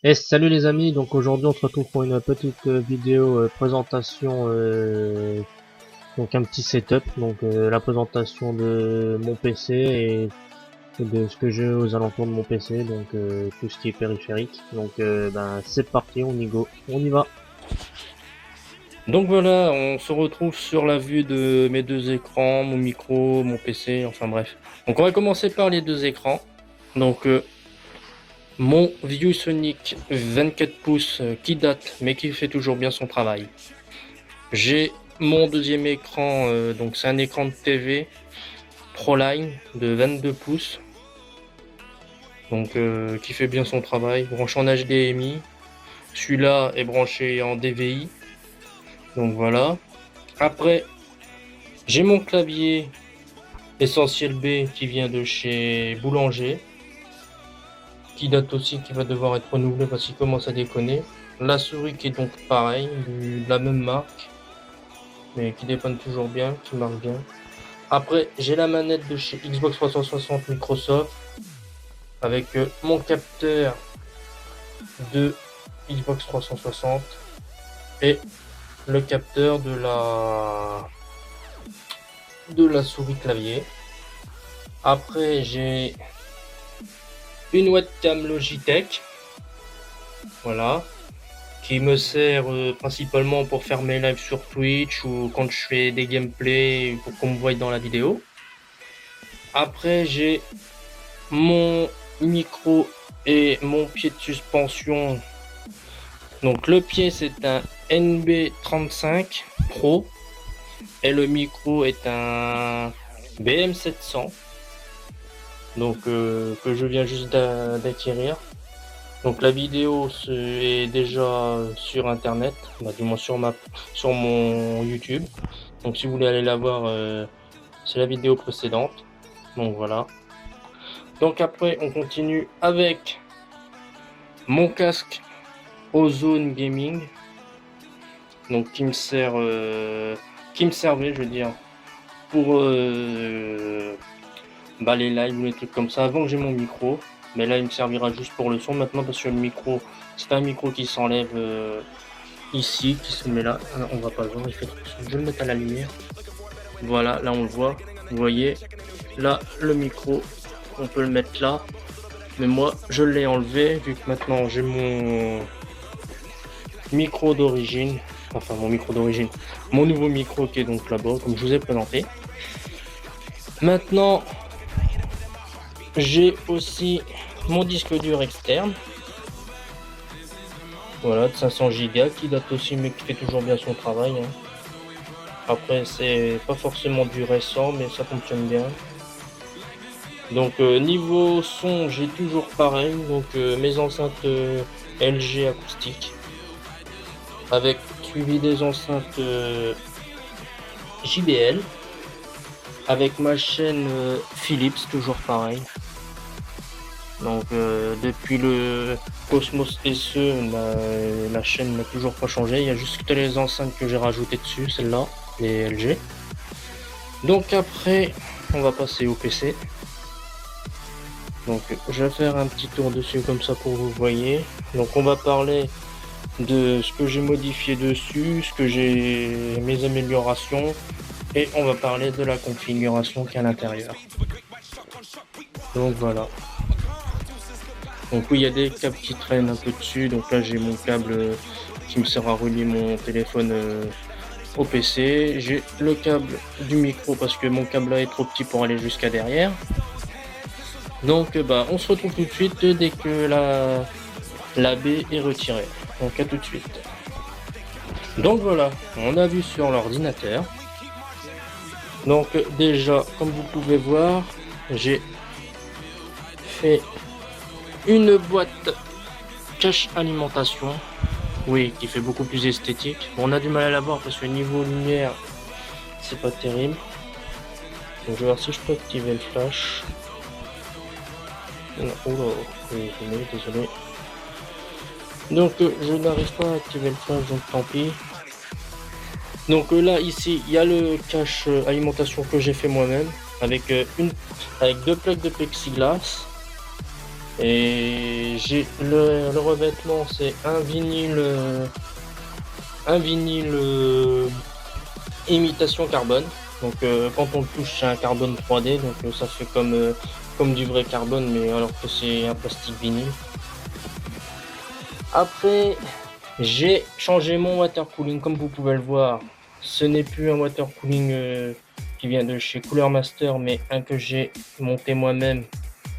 Et salut les amis, donc aujourd'hui on se retrouve pour une petite vidéo présentation, donc un petit setup, donc la présentation de mon PC et de ce que j'ai aux alentours de mon PC, donc tout ce qui est périphérique. Donc ben c'est parti, on y va. Donc voilà, on se retrouve sur la vue de mes deux écrans, mon micro, mon PC, enfin bref. Donc on va commencer par les deux écrans. Donc mon ViewSonic 24 pouces qui date mais qui fait toujours bien son travail. J'ai mon deuxième écran, donc c'est un écran de TV Proline de 22 pouces. Donc qui fait bien son travail, branché en HDMI. Celui-là est branché en DVI. Donc voilà. Après, j'ai mon clavier Essentiel B qui vient de chez Boulanger, qui date aussi, qui va devoir être renouvelé parce qu'il commence à déconner. La souris qui est donc pareil, de la même marque, mais qui dépanne toujours bien, qui marche bien. Après, j'ai la manette de chez Xbox 360 Microsoft avec mon capteur de Xbox 360 et le capteur de la souris clavier. Après, j'ai une webcam Logitech, voilà, qui me sert principalement pour faire mes lives sur Twitch ou quand je fais des gameplays pour qu'on me voie dans la vidéo. Après, j'ai mon micro et mon pied de suspension. Donc le pied c'est un NB35 Pro et le micro est un BM700. Donc que je viens juste d'acquérir. Donc la vidéo est déjà sur internet, bah, du moins sur mon YouTube. Donc si vous voulez aller la voir, c'est la vidéo précédente. Donc voilà. Donc après on continue avec mon casque Ozone Gaming. Donc qui me servait, je veux dire, pour les lives ou les trucs comme ça avant que j'ai mon micro. Mais là il me servira juste pour le son maintenant parce que le micro, c'est un micro qui s'enlève ici, qui se met là. Alors, on va pas le voir, je vais le mettre à la lumière. Voilà, là on le voit. Vous voyez, là le micro, on peut le mettre là. Mais moi, je l'ai enlevé vu que maintenant j'ai mon micro d'origine. Enfin, mon micro d'origine. Mon nouveau micro qui est donc là-bas, comme je vous ai présenté. Maintenant, j'ai aussi mon disque dur externe. Voilà, de 500 Go qui date aussi mais qui fait toujours bien son travail. Hein. Après, c'est pas forcément du récent, mais ça fonctionne bien. Donc, niveau son, j'ai toujours pareil. Donc, mes enceintes LG acoustiques. Avec suivi des enceintes JBL. Avec ma chaîne Philips, toujours pareil. Donc, depuis le Cosmos SE, la chaîne n'a toujours pas changé. Il y a juste les enceintes que j'ai rajoutées dessus, celles-là, les LG. Donc après, on va passer au PC. Donc je vais faire un petit tour dessus comme ça pour vous voyez. Donc on va parler de ce que j'ai modifié dessus, mes améliorations, et on va parler de la configuration qui est à l'intérieur. Donc voilà. Donc oui, il y a des câbles qui traînent un peu dessus. Donc là j'ai mon câble qui me sert à relier mon téléphone au PC. J'ai le câble du micro parce que mon câble là est trop petit pour aller jusqu'à derrière. Donc on se retrouve tout de suite dès que la baie est retirée. Donc à tout de suite. Donc voilà, on a vu sur l'ordinateur. Donc déjà, comme vous pouvez voir, j'ai fait une boîte cache alimentation. Oui, qui fait beaucoup plus esthétique. Bon, on a du mal à la voir parce que niveau lumière, c'est pas terrible. Donc je vais voir si je peux activer le flash. Non, oh là, désolé. Donc je n'arrive pas à activer le flash, donc tant pis. Donc là ici il y a le cache alimentation que j'ai fait moi-même avec avec deux plaques de plexiglas. Et j'ai le revêtement, c'est un vinyle imitation carbone. Donc quand on le touche, c'est un carbone 3D, donc ça fait comme du vrai carbone, mais alors que c'est un plastique vinyle. Après, j'ai changé mon water cooling, comme vous pouvez le voir. Ce n'est plus un water cooling qui vient de chez Cooler Master, mais un que j'ai monté moi-même.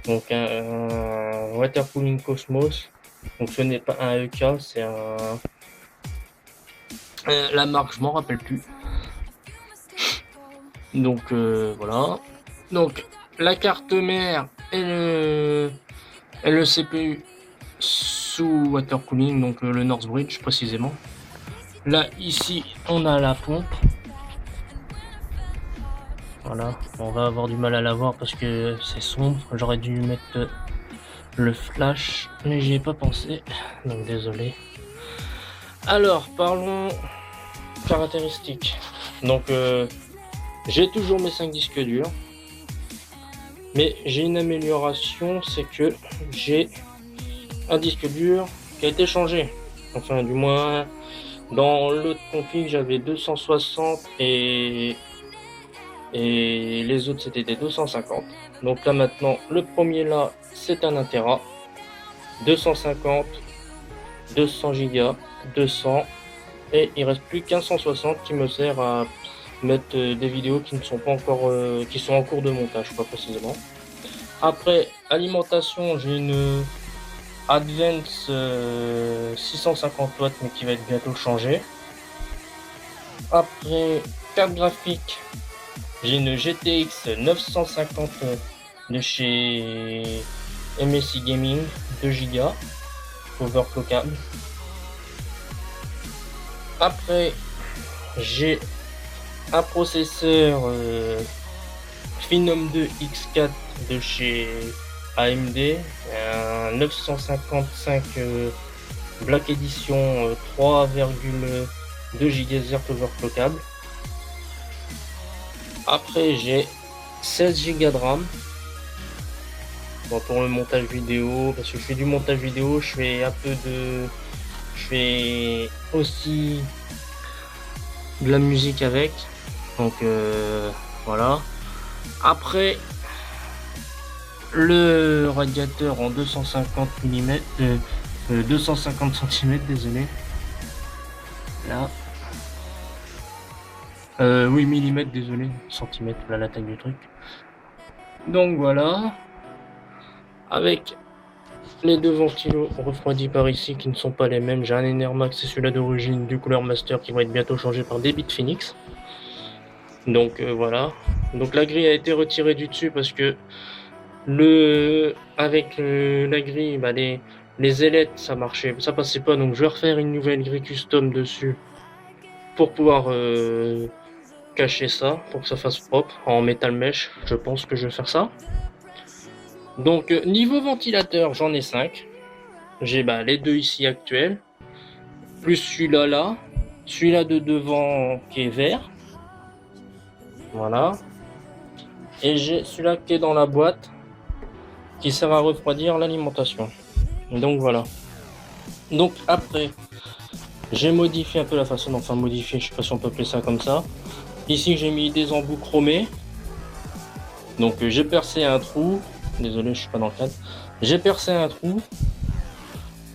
Donc un water cooling Cosmos. Donc ce n'est pas un EK, c'est la marque, je m'en rappelle plus. Donc voilà. Donc la carte mère et le CPU sous water cooling, donc le Northbridge précisément. Là ici on a la pompe. Voilà, on va avoir du mal à la voir parce que c'est sombre. J'aurais dû mettre le flash, mais j'y ai pas pensé, donc désolé. Alors parlons caractéristiques. Donc j'ai toujours mes 5 disques durs, mais j'ai une amélioration, c'est que j'ai un disque dur qui a été changé. Enfin du moins dans l'autre config j'avais 260 et les autres c'était des 250. Donc là maintenant le premier là c'est un 1 Tera, 250, 200 Go, 200 et il reste plus qu'un 160 qui me sert à mettre des vidéos qui ne sont pas encore qui sont en cours de montage pas précisément. Après alimentation, j'ai une Advance 650 watts mais qui va être bientôt changée. Après carte graphique, j'ai une GTX 950 de chez MSI Gaming, 2 Go overclockable. Après j'ai un processeur Phenom 2 X4 de chez AMD, un 955 Black Edition 3,2 GHz overclockable. Après j'ai 16 Go de RAM. Bon, pour le montage vidéo, parce que je fais du montage vidéo, je fais aussi de la musique avec. Donc voilà. Après le radiateur en 250 mm, 250 cm, désolé. Là. Oui, millimètres, désolé, centimètres, là la taille du truc. Donc voilà. Avec les deux ventilos refroidis par ici qui ne sont pas les mêmes. J'ai un Enermax, c'est celui-là d'origine du Cooler Master qui va être bientôt changé par des Bitfinex. Donc voilà. Donc la grille a été retirée du dessus parce que avec la grille, bah, les ailettes ça marchait, ça passait pas. Donc je vais refaire une nouvelle grille custom dessus pour pouvoir cacher ça, pour que ça fasse propre en métal mesh. Je pense que je vais faire ça. Donc niveau ventilateur, j'en ai 5. J'ai les deux ici actuels, plus celui-là là, celui-là de devant qui est vert. Voilà. Et j'ai celui-là qui est dans la boîte qui sert à refroidir l'alimentation. Donc voilà. Donc après, j'ai modifié un peu la façon, enfin modifié, je sais pas si on peut appeler ça comme ça. Ici j'ai mis des embouts chromés. Donc j'ai percé un trou. Désolé, je suis pas dans le cadre. J'ai percé un trou.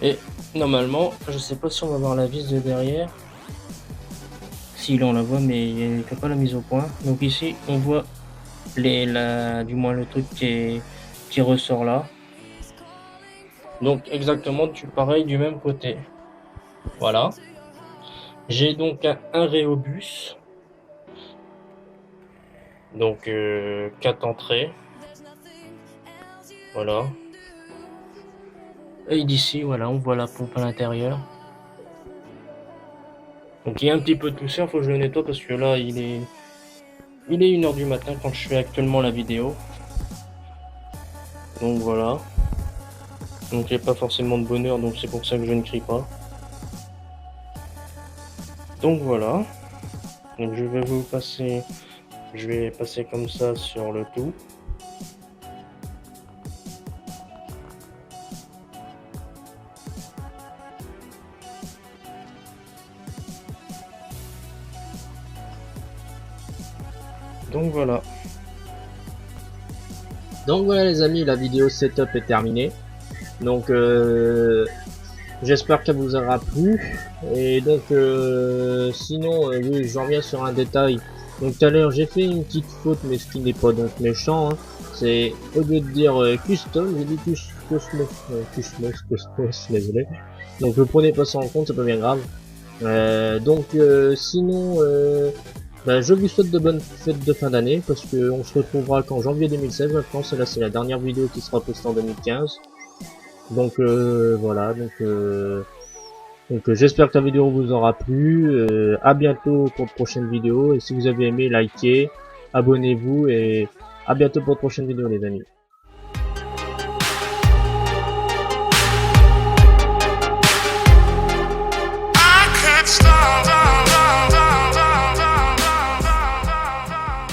Et normalement, je sais pas si on va voir la vis de derrière. Si là on la voit, mais il n'y a pas la mise au point. Donc ici on voit du moins le truc qui ressort là. Donc exactement pareil du même côté. Voilà. J'ai donc un Rhéobus. Donc 4 entrées. Voilà. Et d'ici, voilà, on voit la pompe à l'intérieur. Donc il est un petit peu toussé, il faut que je le nettoie parce que là il est 1h du matin quand je fais actuellement la vidéo. Donc voilà. Donc il n'y a pas forcément de bonheur, donc c'est pour ça que je ne crie pas. Donc voilà. Donc je vais passer comme ça sur le tout. Donc voilà. Donc voilà les amis, la vidéo setup est terminée. Donc j'espère qu'elle vous aura plu. Et donc sinon, oui, je reviens sur un détail. Donc tout à l'heure j'ai fait une petite faute, mais ce qui n'est pas donc méchant, hein. C'est au lieu de dire custom, j'ai dit Cosmos, désolé. Donc ne prenez pas ça en compte, c'est pas bien grave. Sinon, je vous souhaite de bonnes fêtes de fin d'année, parce que on se retrouvera qu'en janvier 2016 maintenant. Celle-là c'est la dernière vidéo qui sera postée en 2015. Donc voilà, j'espère que la vidéo vous aura plu. À bientôt pour de prochaines vidéos, et si vous avez aimé, likez, abonnez-vous, et à bientôt pour de prochaines vidéos les amis.